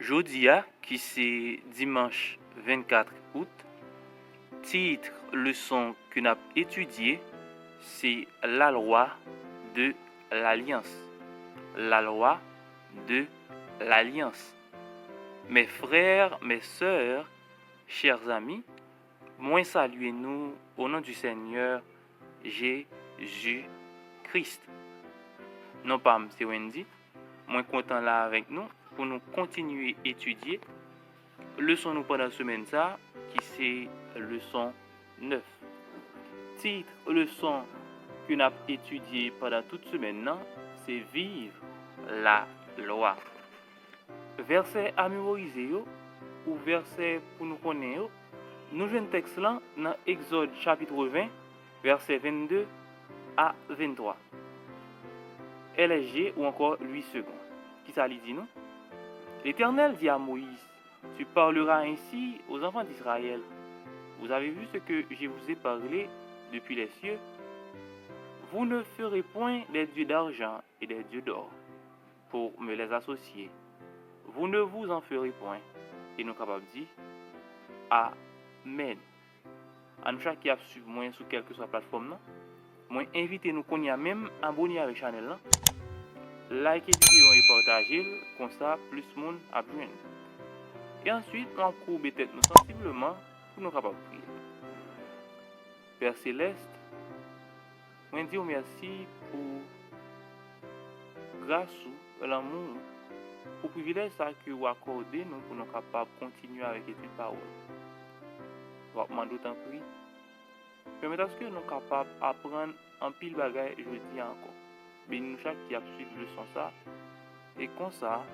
Jodia, qui c'est dimanche 24 août, titre leçon que nous avons étudié, c'est la loi de l'alliance. La loi de l'alliance. Mes frères, mes sœurs, chers amis, moi saluez nous au nom du Seigneur Jésus-Christ. Non pas M. Wendy, moi content là avec nous pour nous continuer à étudier leçon nous pendant la semaine ça qui c'est leçon 9. Titre leçon que nous avons étudié pendant toute semaine c'est vivre la loi. Verset à mémoriser ou verset pour nous connaître, nous jouons un texte là dans Exode chapitre 20 verset 22 à 23. LSG ou encore 8 secondes. Qui ça dit nous? L'Éternel dit à Moïse, tu parleras ainsi aux enfants d'Israël. Vous avez vu ce que je vous ai parlé depuis les cieux. Vous ne ferez point des dieux d'argent et des dieux d'or pour me les associer. Vous ne vous en ferez point. Et nous capables de dire Amen. À nous chaque qui a suivi moi sur quelle que soit la plateforme, non? Moi invitez nous qu'on y a même abonné avec la chaîne là. Likez vidéo et partagez comme ça plus monde a besoin. Et ensuite, on courbe tête nous sensiblement pour nous capables de prier. Père céleste, moi dis merci pour grâce ou l'amour, pour privilège ça que vous accordez nous pour nous capables de continuer avec l'étude de parole. Je vous demande d'autant prix. Permettez à ce que nous sommes capables d'apprendre en pile bagaille, je dis encore. Bénis-nous chaque qui a suivi le leçon ça. Et comme ça,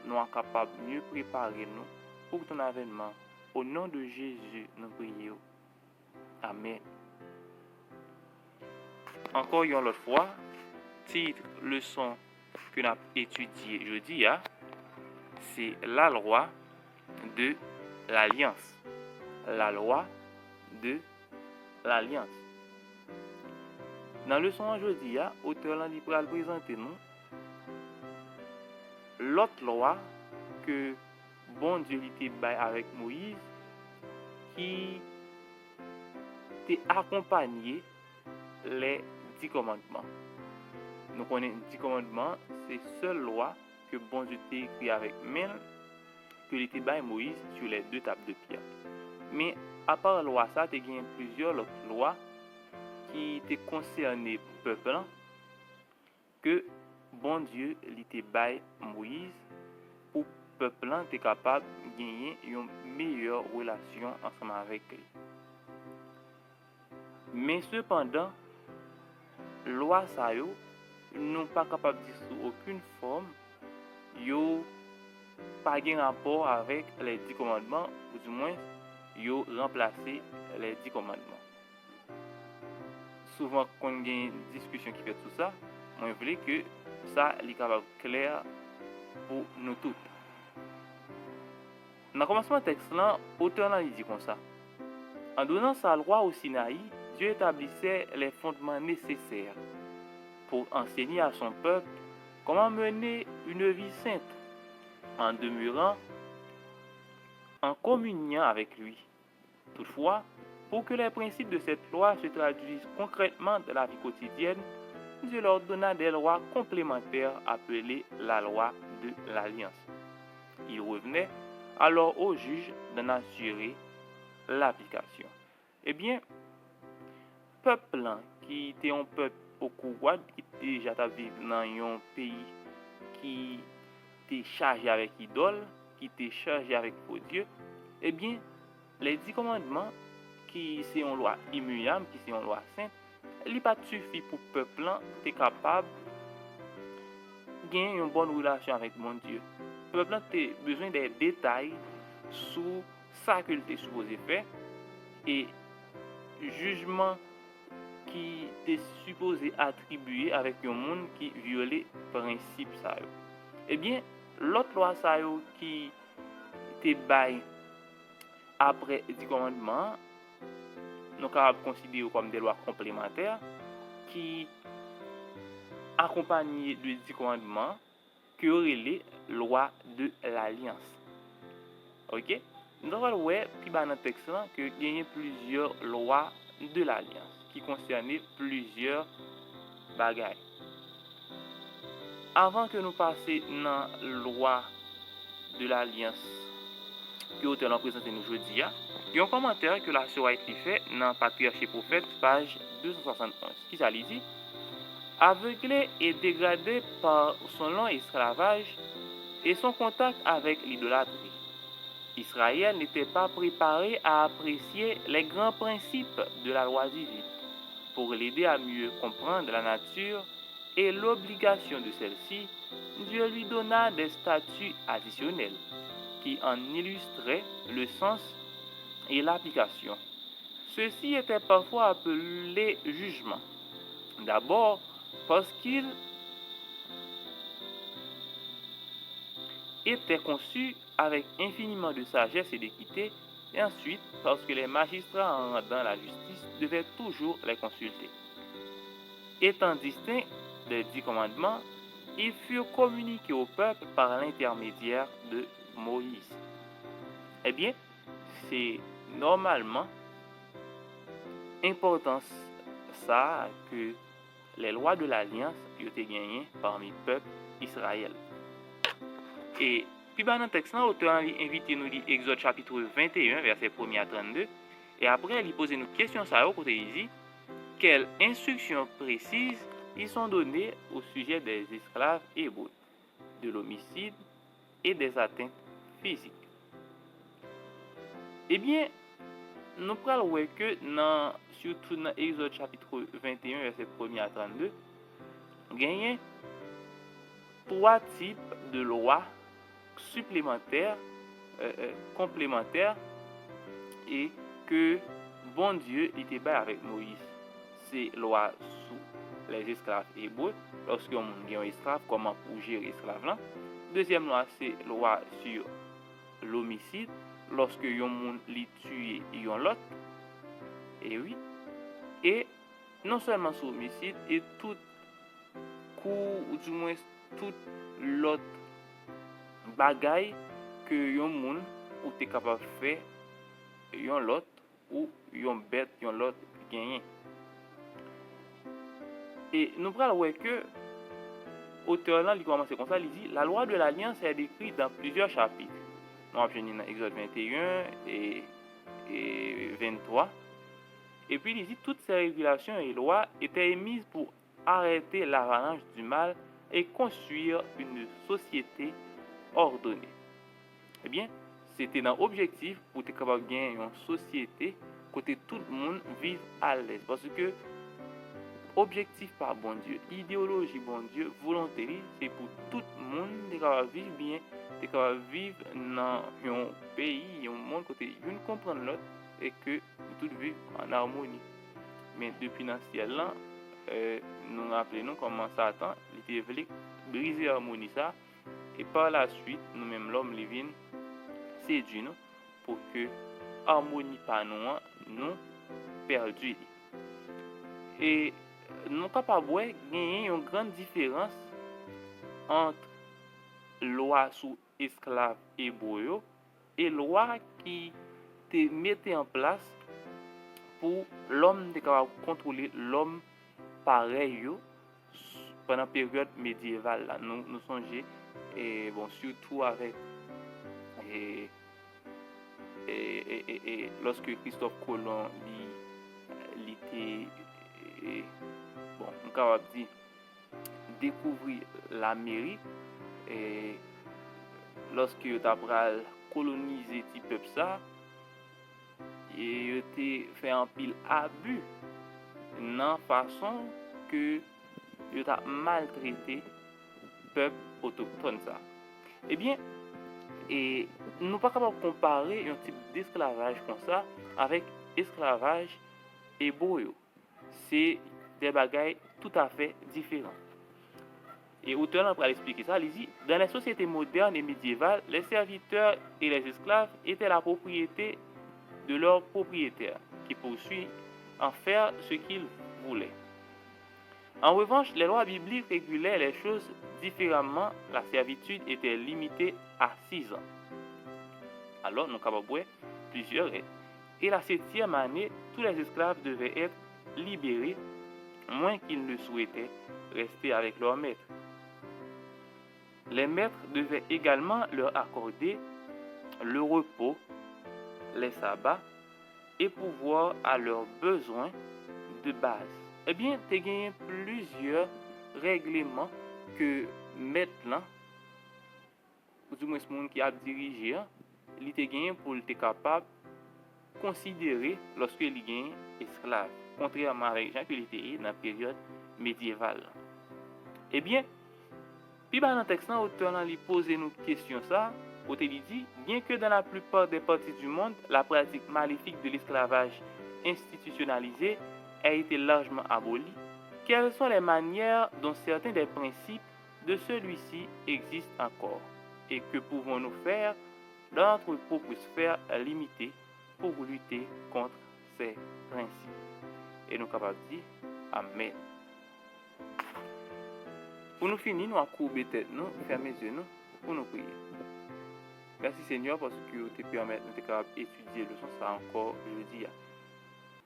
nous sommes capables de mieux préparer nous pour ton avènement. Au nom de Jésus, nous prions. Amen. Encore une autre fois, titre leçon que nous avons étudié jeudi, c'est la loi de l'alliance. La loi de l'alliance. Dans le leçon jeudi, l'auteur l'a présenté nous l'autre loi que bon Dieu était bail avec Moïse qui t'a accompagné les 10 commandements. Nous connaissons 10 commandements, c'est seule loi que bon Dieu t'a écrit avec main que était bail Moïse sur les 2 tables de pierre. Mais à part la loi ça, il y a plusieurs autres lois qui étaient concernées peuple que bon Dieu était bail Moïse pour peuple était capable de gagner une meilleure relation ensemble avec lui. Mais cependant, loi ça yo non pas capable de sous aucune forme yo pas de rapport avec les 10 commandements ou du moins yo remplacer les 10 commandements. Souvent quand il y a une discussion qui fait tout ça, moi je voulais que ça est capable clair pour nous tous. Dans le commencement du texte là, l'auteur a dit comme ça. En donnant sa loi au Sinaï, Dieu établissait les fondements nécessaires pour enseigner à son peuple comment mener une vie sainte en demeurant en communion avec lui. Toutefois, pour que les principes de cette loi se traduisent concrètement dans la vie quotidienne, Dieu leur donna des lois complémentaires appelées la loi de l'alliance. Il revenait alors au juge d'en assurer l'application. Eh bien, peuple qui était un peuple au courant, qui était déjà vivre dans un pays qui était chargé avec idole, qui était chargé avec faux Dieu, eh bien, les 10 commandements, qui sont une loi immuable, qui sont une loi sainte, il n'est pas suffit pour le peuple être capable de gagner une bonne relation avec mon Dieu. Le peuple a besoin des détails sur ce qu'il est supposé faire et jugement qui est supposé attribuer avec un monde qui viole les principes. Eh bien, l'autre loi qui était bail après 10 commandements, nous sommes considérés comme des lois complémentaires qui accompagnent de 10 commandements qui auraient les lois de l'alliance. Ok? Nous allons voir, puis dans le texte là, que il y a plusieurs lois de l'alliance qui concernaient plusieurs bagailles. Avant que nous passions dans la loi de l'alliance que l'auteur a présenté nous aujourd'hui, il y a un commentaire que la sœur a été fait dans Patriarche et Prophète, page 271, qui ça dit: aveuglé et dégradé par son long esclavage et son contact avec l'idolâtrie, Israël n'était pas préparé à apprécier les grands principes de la loi divine. Pour l'aider à mieux comprendre la nature et l'obligation de celle-ci, Dieu lui donna des statuts additionnels qui en illustraient le sens et l'application. Ceci était parfois appelé jugement. D'abord, parce qu'il était conçu avec infiniment de sagesse et d'équité, et ensuite parce que les magistrats en rendant la justice devaient toujours les consulter. Étant distincts des 10 commandements, ils furent communiqués au peuple par l'intermédiaire de Moïse. Eh bien, c'est normalement important ça que les lois de l'alliance ont été gagnées parmi le peuple Israël. Et puis dans le texte, l'auteur a invité nous lire Exode chapitre 21, verset 1 à 32. Et après, il pose une question ça au côté ici: quelles instructions précises ils sont données au sujet des esclaves hébreux, de l'homicide et des atteintes physiques? Eh bien, nous prenons que surtout dans Exode chapitre 21, verset 1 à 32, il y a 3 types de lois supplémentaires, complémentaires, et que bon Dieu était bas avec Moïse. C'est loi sous les esclaves hébreux, lorsque on a un esclave, comment pour gérer l'esclave là. Deuxième loi, c'est loi sur l'homicide, lorsque yon moun li tue yon l'autre. Et oui. Et non seulement sur l'homicide, et tout coup, ou du moins tout l'autre bagaille que yon moun ou t'es capable de faire yon l'autre ou yon bête yon l'autre gagné. Et nous prenons que auteur là, il commence comme ça, il dit: la loi de l'alliance est décrite dans plusieurs chapitres. Nous avons dans Exode 21 et 23. Et puis il dit: toutes ces régulations et lois étaient émises pour arrêter l'avalanche du mal et construire une société ordonnée. Eh bien, c'était dans l'objectif pour être capable de gagner une société côté tout le monde vive à l'aise. Parce que objectif par bon Dieu, idéologie bon Dieu, volonté, c'est pour tout le monde de capable vivre bien, de capable vivre dans un pays, un monde côté une comprendre l'autre et que tout vivre en harmonie. Mais depuis dans ce ciel là, nous rappelons comment Satan était voulu briser l'harmonie ça, et par la suite nous même l'homme living séduit nous pour que harmonie pas nous perdu. Et nous capables de gagner une grande différence entre loi sous esclaves hébreux et loi qui te mettait en place pour l'homme de contrôler l'homme pareil pendant la période médiévale là. Nous songeons, et bon, surtout avec et lorsque Christophe Colomb il était bon, on capable dire découvrir l'Amérique, et lorsque il a colonisé ce peuple ça, et il a fait un pile abus dans la façon que il a maltraité le peuple autochtone ça. Eh bien, et nous ne sommes pas capables de comparer un type d'esclavage comme ça avec esclavage hébreu. C'est des bagailles tout à fait différents. Et auteur va expliquer ça, il dit: dans les sociétés modernes et médiévales, les serviteurs et les esclaves étaient la propriété de leur propriétaire, qui poursuit en faire ce qu'il voulait. En revanche, les lois bibliques régulaient les choses différemment. La servitude était limitée à 6 ans. Alors, nous avons plusieurs règles. Et la 7e année, tous les esclaves devaient être libérés, moins qu'ils ne souhaitaient rester avec leur maître. Les maîtres devaient également leur accorder le repos, les sabbats et pouvoir à leurs besoins de base. Eh bien, tu as gagné plusieurs règlements que maître là, ou du moins ce monde qui a dirigé, il était gagné pour être capable de considérer lorsque il gagne esclave, contrairement avec Jean qu'il était dans la période médiévale. Eh bien, puis dans le texte, l'auteur a posé une question ça, il dit, bien que dans la plupart des parties du monde, la pratique maléfique de l'esclavage institutionnalisé a été largement abolie, quelles sont les manières dont certains des principes de celui-ci existent encore et que pouvons-nous faire dans notre propre sphère limitée pour lutter contre ces principes? Et nous sommes capables de dire Amen. Pour nous finir, nous courber tête, nous fermer les yeux, nous, pour nous prier. Merci Seigneur parce que tu permets de étudier le leçon ça encore jeudi.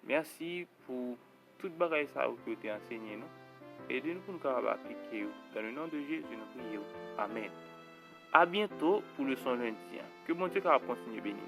Merci pour toute bagaille ça que tu as enseigné nous. Aidez-nous pour nous capables appliquer. Dans le nom de Jésus, nous prions. Amen. À bientôt pour le son lundi. Que bon Dieu continue à bénir.